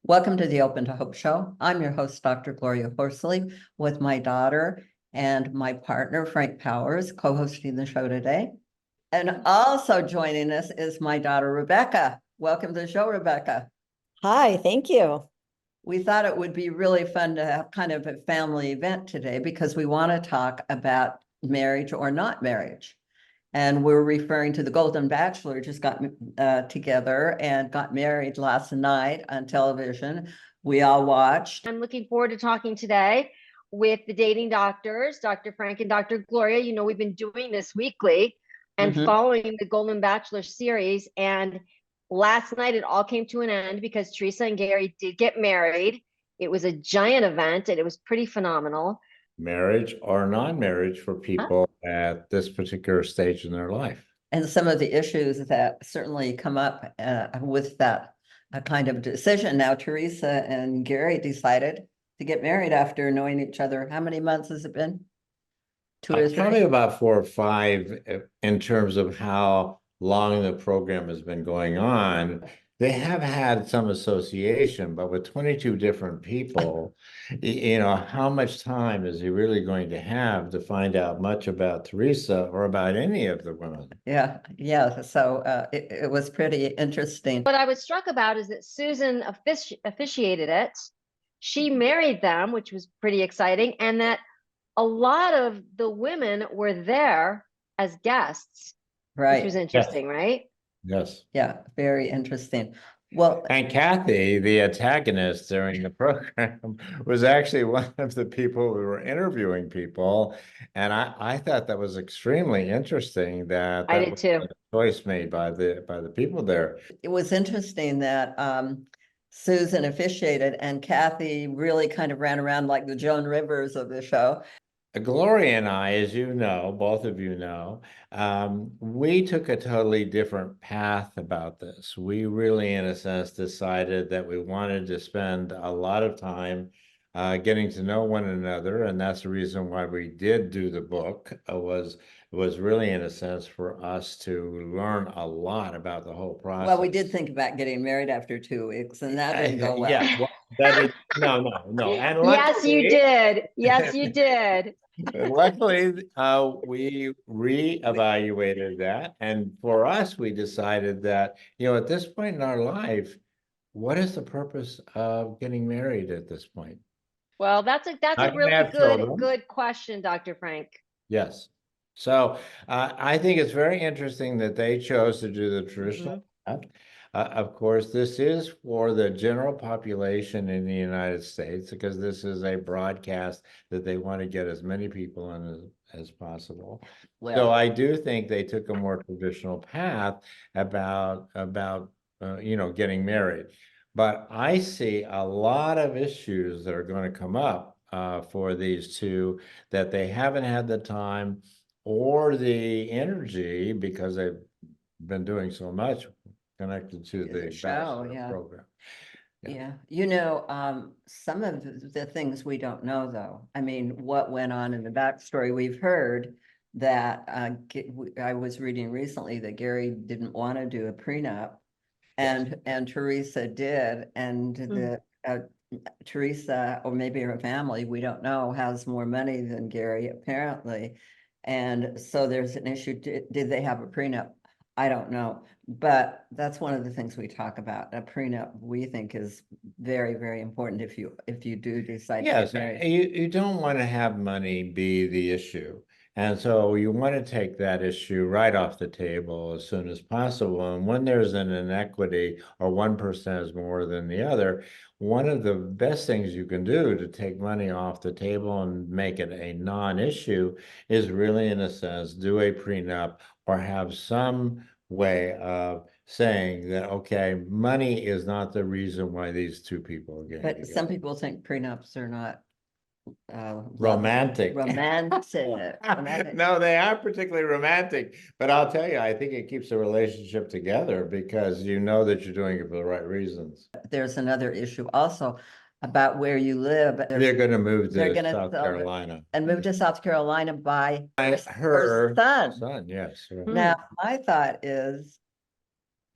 Welcome to the Open to Hope Show. I'm your host, Dr. Gloria Horsley, with my daughter and my partner, Frank Powers, co-hosting the show today. And also joining us is my daughter, Rebecca. Welcome to the show, Rebecca. Hi, thank you. We thought it would be really fun to have kind of a family event today because we want to talk about marriage or not marriage. And we're referring to the Golden Bachelor, just got together and got married last night on television. We all watched. I'm looking forward to talking today with the dating doctors, Dr. Frank and Dr. Gloria. You know, we've been doing this weekly and following the Golden Bachelor series. And last night it all came to an end because Theresa and Gary did get married. It was a giant event and it was pretty phenomenal. Marriage or non-marriage for people at this particular stage in their life. And some of the issues that certainly come up with that kind of decision. Now, Theresa and Gary decided to get married after knowing each other. How many months has it been? 2 or 3? Probably about 4 or 5 in terms of how long the program has been going on. They have had some association, but with 22 different people, you know, how much time is he really going to have to find out much about Theresa or about any of the women? Yeah. So it was pretty interesting. What I was struck about is that Susan officiated it. She married them, which was pretty exciting, and that a lot of the women were there as guests, Right. which was interesting, right? Yes. Yeah, very interesting. Well, and Kathy, the antagonist during the program, was actually one of the people who were interviewing people. And I thought that was extremely interesting that I did too. Was a choice made by the people there. It was interesting that Susan officiated and Kathy really kind of ran around like the Joan Rivers of the show. Gloria and I, as you know, both of you know, we took a totally different path about this. We really, in a sense, decided that we wanted to spend a lot of time getting to know one another, and that's the reason why we did do the book. Was really, in a sense, for us to learn a lot about the whole process. Well, we did think about getting married after 2 weeks, and that didn't go well. Yeah, well, no. And yes, you did. Yes, you did. Luckily, we reevaluated that, and for us, we decided that, you know, at this point in our life, what is the purpose of getting married at this point? Well, that's a really good question, Dr. Frank. Yes. So I think it's very interesting that they chose to do the traditional path. Of course, this is for the general population in the United States because this is a broadcast that they want to get as many people in as possible. Well, so I do think they took a more traditional path about you know, getting married. But I see a lot of issues that are going to come up for these two that they haven't had the time or the energy because they've been doing so much connected to the show, program. Yeah. You know, some of the things we don't know, though. I mean, what went on in the backstory, we've heard that I was reading recently that Gary didn't want to do a prenup and Theresa did, and the Theresa, or maybe her family, we don't know, has more money than Gary apparently. And so there's an issue. Did they have a prenup? I don't know, but that's one of the things we talk about. A prenup, we think, is very, very important if you do decide to get married. You don't want to have money be the issue. And so you want to take that issue right off the table as soon as possible. And when there's an inequity or one person has more than the other, one of the best things you can do to take money off the table and make it a non-issue is really, in a sense, do a prenup or have some way of saying that, okay, money is not the reason why these two people are getting together. Some people think prenups are not romantic. Romantic. No, they aren't particularly romantic, but I'll tell you, I think it keeps the relationship together because you know that you're doing it for the right reasons. There's another issue also about where you live. They're going to move to South Carolina and move to South Carolina by her son. Yes. Right. Now, my thought is,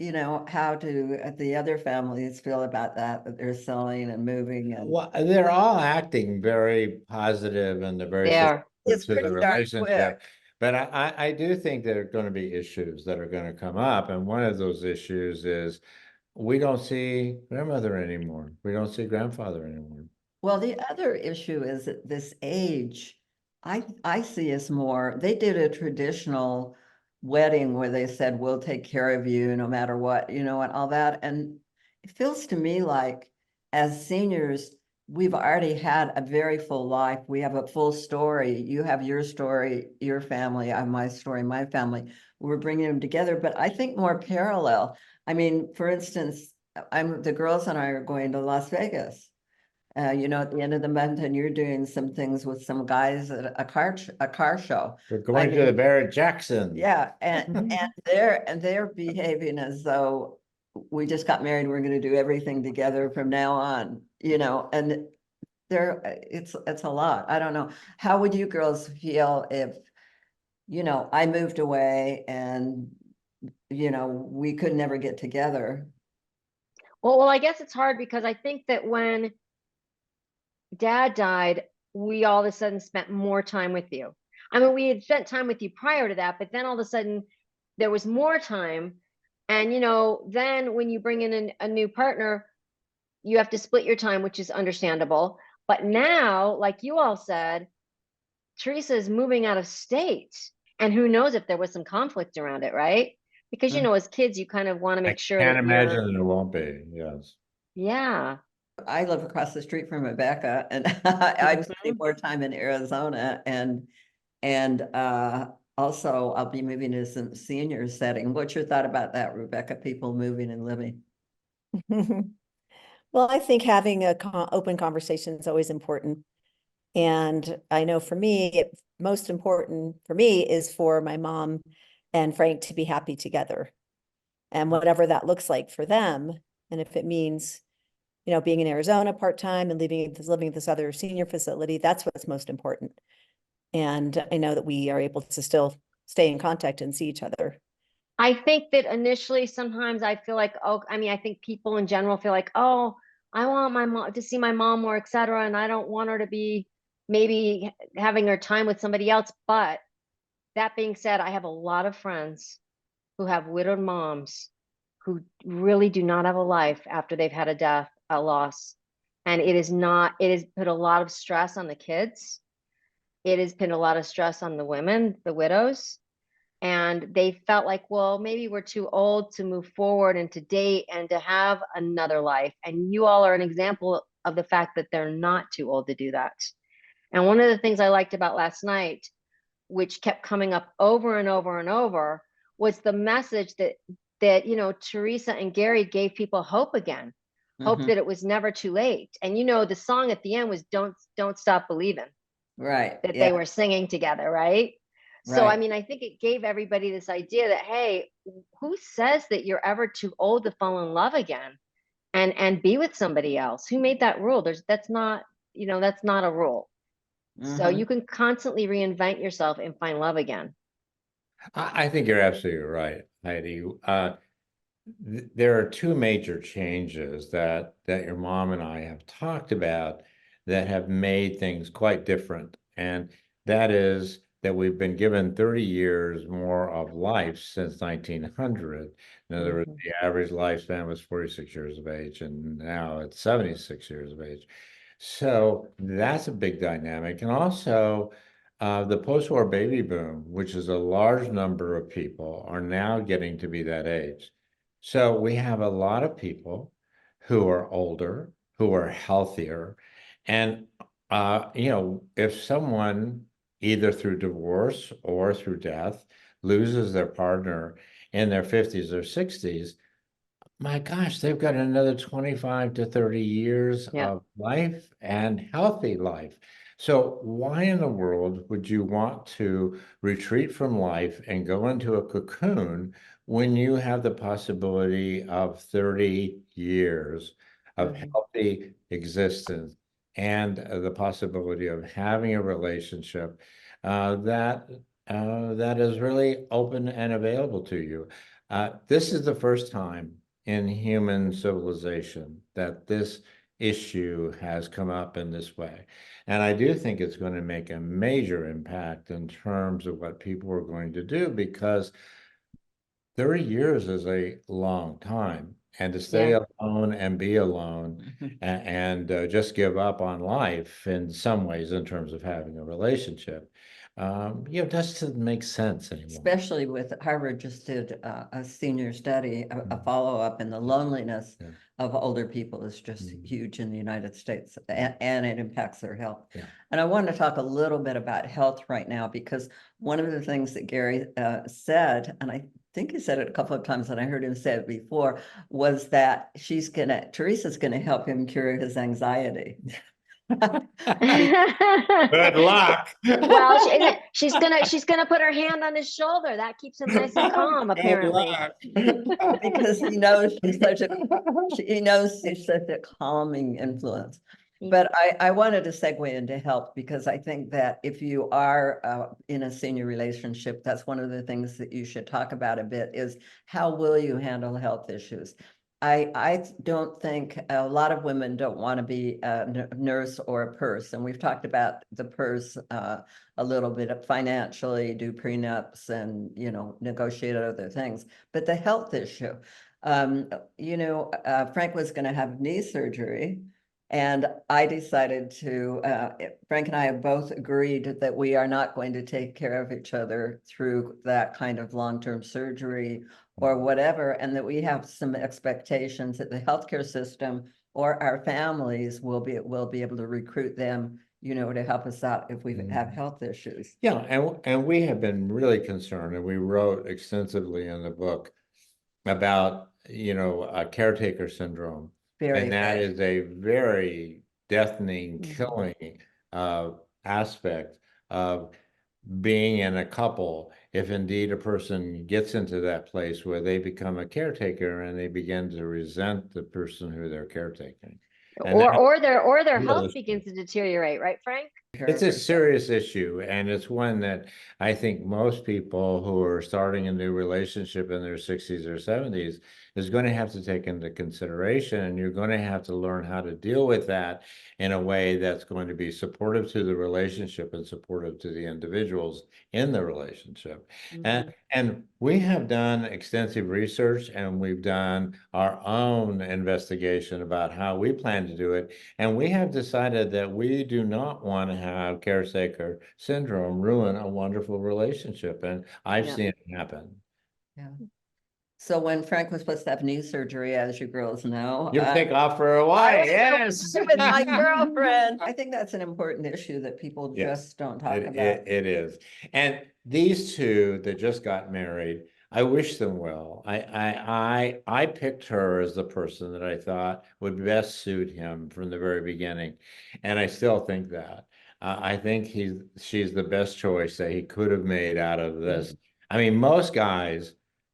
you know, how do the other families feel about that they're selling and moving and? Well, they're all acting very positive and they're very There. It's to the pretty darn relationship. quick. But I do think there are going to be issues that are going to come up. And one of those issues is we don't see grandmother anymore. We don't see grandfather anymore. Well, the other issue is that this age, I see as more, they did a traditional wedding where they said, we'll take care of you no matter what, you know, and all that. And it feels to me like as seniors, we've already had a very full life. We have a full story. You have your story, your family, I have my story, my family. We're bringing them together, but I think more parallel. I mean, for instance, the girls and I are going to Las Vegas. You know, at the end of the month, and you're doing some things with some guys at a car show. We're going to the mean, Barrett Jackson. Yeah, and they're behaving as though we just got married, we're gonna do everything together from now on, you know, and it's a lot. I don't know. How would you girls feel if, you know, I moved away and, you know, we could never get together? Well, I guess it's hard because I think that when Dad died, we all of a sudden spent more time with you. I mean, we had spent time with you prior to that, but then all of a sudden there was more time. And, you know, then when you bring in a new partner, you have to split your time, which is understandable. But now, like you all said, Theresa is moving out of state. And who knows if there was some conflict around it, right? Because, you know, as kids, you kind of want to I make sure can't that imagine there won't be. Yes. yeah. I live across the street from Rebecca and I'm spending Mhm. more time in Arizona and also I'll be moving to some senior setting. What's your thought about that, Rebecca? People moving and living? Well, I think having a open conversation is always important. And I know for me, most important for me is for my mom and Frank to be happy together. And whatever that looks like for them. And if it means, you know, being in Arizona part-time and living at this other senior facility, that's what's most important. And I know that we are able to still stay in contact and see each other. I think that initially, sometimes I feel like, oh, I mean, I think people in general feel like, oh, I want my mom to see my mom more, etc. And I don't want her to be maybe having her time with somebody else. But that being said, I have a lot of friends who have widowed moms who really do not have a life after they've had a death, a loss. And it has put a lot of stress on the kids. It has put a lot of stress on the women, the widows. And they felt like, well, maybe we're too old to move forward and to date and to have another life. And you all are an example of the fact that they're not too old to do that. And one of the things I liked about last night, which kept coming up over and over and over, was the message that you know, Theresa and Gary gave people hope again, hope that it was never too late. And you know, the song at the end was "Don't Stop Believing," Right. that Yeah. they were singing together, right? So, I Right. mean, I think it gave everybody this idea that, hey, who says that you're ever too old to fall in love again and be with somebody else? Who made that rule? That's not, you know, that's not a rule. So you can constantly reinvent yourself and find love again. I think you're absolutely right, Heidi. There are two major changes that your mom and I have talked about that have made things quite different. And that is that we've been given 30 years more of life since 1900. In other words, the average lifespan was 46 years of age, and now it's 76 years of age. So that's a big dynamic. And also, the post-war baby boom, which is a large number of people, are now getting to be that age. So we have a lot of people who are older, who are healthier. And, you know, if someone, either through divorce or through death, loses their partner in their 50s or 60s, my gosh, they've got another 25 to 30 years Yeah. of life and healthy life. So why in the world would you want to retreat from life and go into a cocoon when you have the possibility of 30 years of healthy existence and the possibility of having a relationship that is really open and available to you? This is the first time in human civilization that this issue has come up in this way. And I do think it's going to make a major impact in terms of what people are going to do, because 30 years is a long time. And to stay alone and be alone and just give up on life in some ways in terms of having a relationship, doesn't make sense anymore. Especially with Harvard just did a senior study, a follow-up, and the loneliness of older people is just huge in the United States, and it impacts their health. And I want to talk a little bit about health right now, because one of the things that Gary said, and I think he said it a couple of times and I heard him say it before, was that Theresa's gonna help him cure his anxiety. Good luck. Well, she's gonna put her hand on his shoulder. That keeps him nice and calm, apparently. Because he knows she's such a calming influence. But I wanted to segue into health, because I think that if you are in a senior relationship, that's one of the things that you should talk about a bit, is how will you handle health issues? I don't think, a lot of women don't want to be a nurse or a purse. And we've talked about the purse a little bit financially, do prenups and, negotiate other things. But the health issue, Frank was going to have knee surgery. And I decided to, Frank and I have both agreed that we are not going to take care of each other through that kind of long-term surgery or whatever, and that we have some expectations that the healthcare system or our families will be able to recruit them, to help us out if we have health issues. Yeah, and we have been really concerned, and we wrote extensively in the book about, a caretaker syndrome. And that is a very deafening, killing aspect of being in a couple, if indeed a person gets into that place where they become a caretaker and they begin to resent the person who they're caretaking. Or their health begins to deteriorate, right, Frank? It's a serious issue, and it's one that I think most people who are starting a new relationship in their 60s or 70s is going to have to take into consideration, and you're going to have to learn how to deal with that in a way that's going to be supportive to the relationship and supportive to the individuals in the relationship. And we have done extensive research, and we've done our own investigation about how we plan to do it, and we have decided that we do not want to have caretaker syndrome ruin a wonderful relationship, and I've seen it happen. Yeah. So when Frank was supposed to have knee surgery, as you girls know, You take off for a while, yes, with my girlfriend. I think that's an important issue that people just don't talk about. It is, and these two that just got married, I wish them well. I picked her as the person that I thought would best suit him from the very beginning, and I still think that. I think she's the best choice that he could have made out of this. I mean, most guys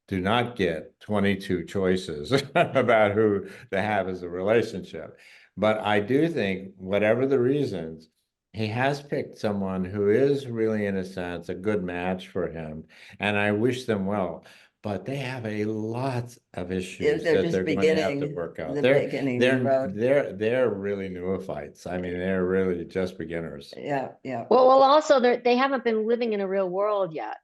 do not get 22 choices about who to have as a relationship. But I do think, whatever the reasons, he has picked someone who is really, in a sense, a good match for him. And I wish them well. But they have a lot of issues that they're going to have to work out. They're really neophytes. I mean, they're really just beginners. Yeah. Well, also they haven't been living in a real world yet.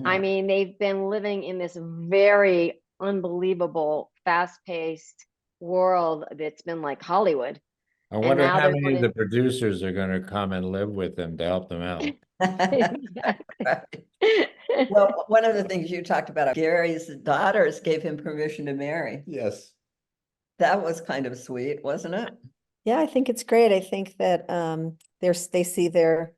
I mean, they've been living in this very unbelievable, fast-paced world that's been like Hollywood. I wonder how many of the producers are going to come and live with them to help them out. Well, one of the things you talked about, Gary's daughters gave him permission to marry. Yes. That was kind of sweet, wasn't it? Yeah, I think it's great. I think that they see their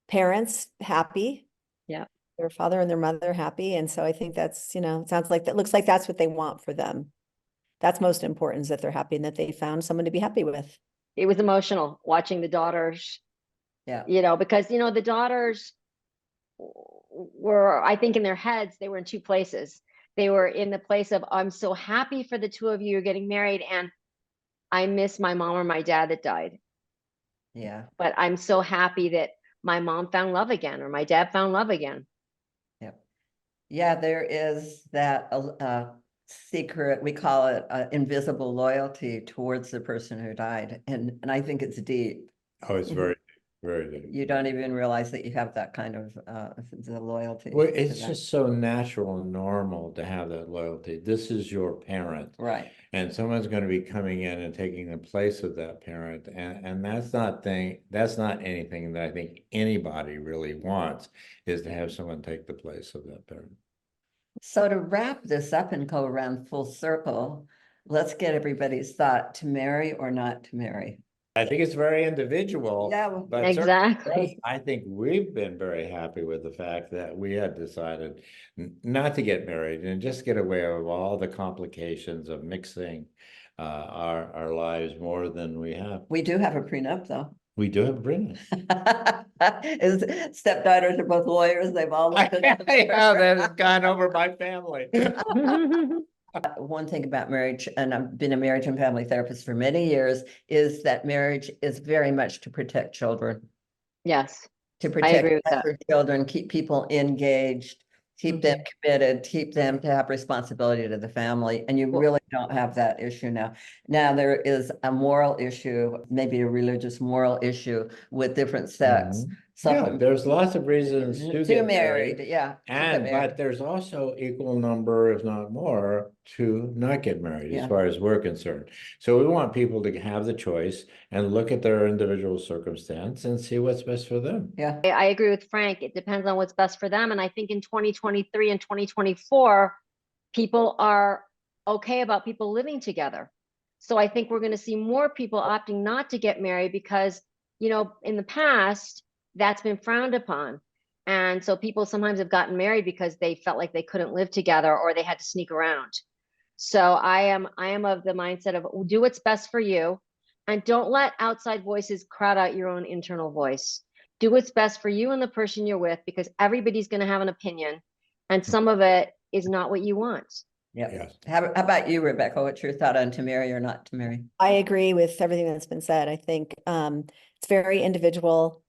parents happy. Yeah. Their father and their mother happy. And so I think that's, sounds like looks like that's what they want for them. That's most important, is that they're happy and that they found someone to be happy with. It was emotional watching the daughters. Yeah. Because, the daughters were, I think in their heads, they were in two places. They were in the place of, I'm so happy for the two of you getting married, and I miss my mom or my dad that died. Yeah. But I'm so happy that my mom found love again, or my dad found love again. Yep. Yeah, there is that secret, we call it invisible loyalty towards the person who died. And I think it's deep. Oh, it's very, very deep. You don't even realize that you have that kind of the loyalty. Well, to it's them. just so natural and normal to have that loyalty. This is your parent. Right. And someone's going to be coming in and taking the place of that parent. And that's not anything that I think anybody really wants, is to have someone take the place of that parent. So to wrap this up and go around full circle, let's get everybody's thought: to marry or not to marry. I think it's very individual. Yeah, well, but Exactly. I think we've been very happy with the fact that we had decided not to get married and just get away with all the complications of mixing our lives more than we have. we do have a prenup though. We do have a prenup. His stepdaughters are both lawyers. They've all looked at Yeah, that has gone over my family. One thing about marriage, and I've been a marriage and family therapist for many years, is that marriage is very much to protect children, Yes. to I agree with protect that. children, keep people engaged, keep them Mm-hmm. committed, keep them to have responsibility to the family. And you Well- really don't have that issue now. Now there is a moral issue, maybe a religious moral issue with different sects. Yeah, Some there's lots of reasons to to get married, married. yeah. to get And married. but there's also equal number, if not more, to not get married, Yeah. as far as we're concerned. So we want people to have the choice and look at their individual circumstance and see what's best for them. Yeah, I agree with Frank. It depends on what's best for them. And I think in 2023 and 2024, people are okay about people living together. So I think we're going to see more people opting not to get married because, in the past, that's been frowned upon. And so people sometimes have gotten married because they felt like they couldn't live together or they had to sneak around. So I am of the mindset of do what's best for you and don't let outside voices crowd out your own internal voice. Do what's best for you and the person you're with, because everybody's going to have an opinion and some of it is not what you want. yeah. Yes. How about you, Rebecca? What's your thought on to marry or not to marry? I agree with everything that's been said. I think it's very individual.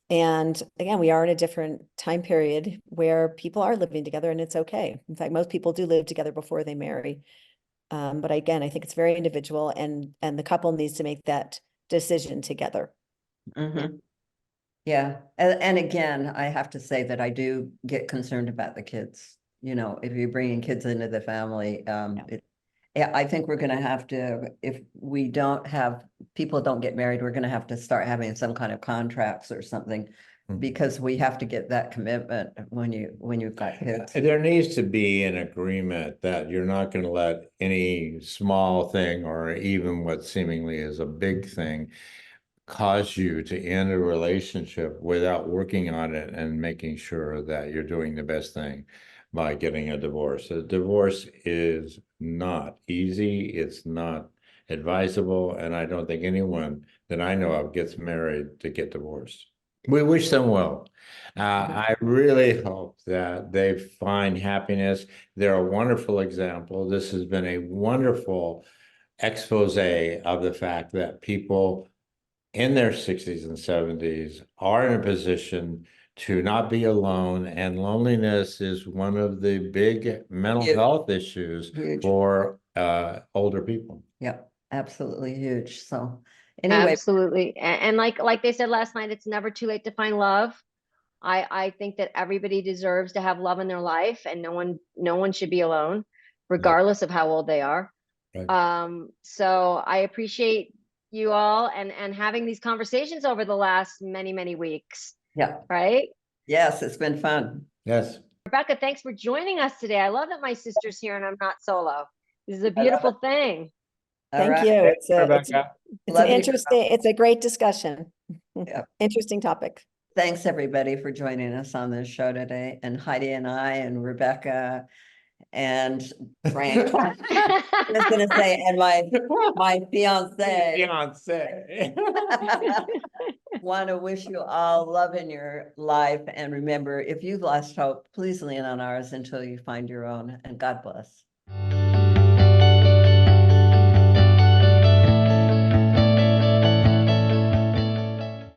And again, we are in a different time period where people are living together and it's okay. In fact, most people do live together before they marry. But again, I think it's very individual and the couple needs to make that decision together. Mhm. Yeah, and again, I have to say that I do get concerned about the kids. If you're bringing kids into the family, yeah, I think we're gonna have to, if we don't have, people don't get married, we're gonna have to start having some kind of contracts or something. Mhm. Because we have to get that commitment when you've got kids. There needs to be an agreement that you're not going to let any small thing or even what seemingly is a big thing cause you to end a relationship without working on it and making sure that you're doing the best thing by getting a divorce. A divorce is not easy. It's not advisable. And I don't think anyone that I know of gets married to get divorced. We wish them well. I really hope that they find happiness. They're a wonderful example. This has been a wonderful expose of the fact that people in their 60s and 70s are in a position to not be alone, and loneliness is one of the big mental Huge. health issues Huge. for older people. Yep, absolutely huge. So anyway, Absolutely. And like they said last night, it's never too late to find love. I think that everybody deserves to have love in their life and no one should be alone, regardless of how old they are. Right. So I appreciate you all and having these conversations over the last many weeks, yeah, right? yes, it's been fun. Yes. Rebecca, thanks for joining us today. I love that my sister's here and I'm not solo. This is a I love beautiful thing. All Thank right. you. It's an Love you. interesting, it's a great discussion. Yeah. Interesting topic. Thanks, everybody, for joining us on this show today. And Heidi and I and Rebecca and Frank. I was gonna say, and my fiance. Want to wish you all love in your life. And remember, if you've lost hope, please lean on ours until you find your own. And God bless.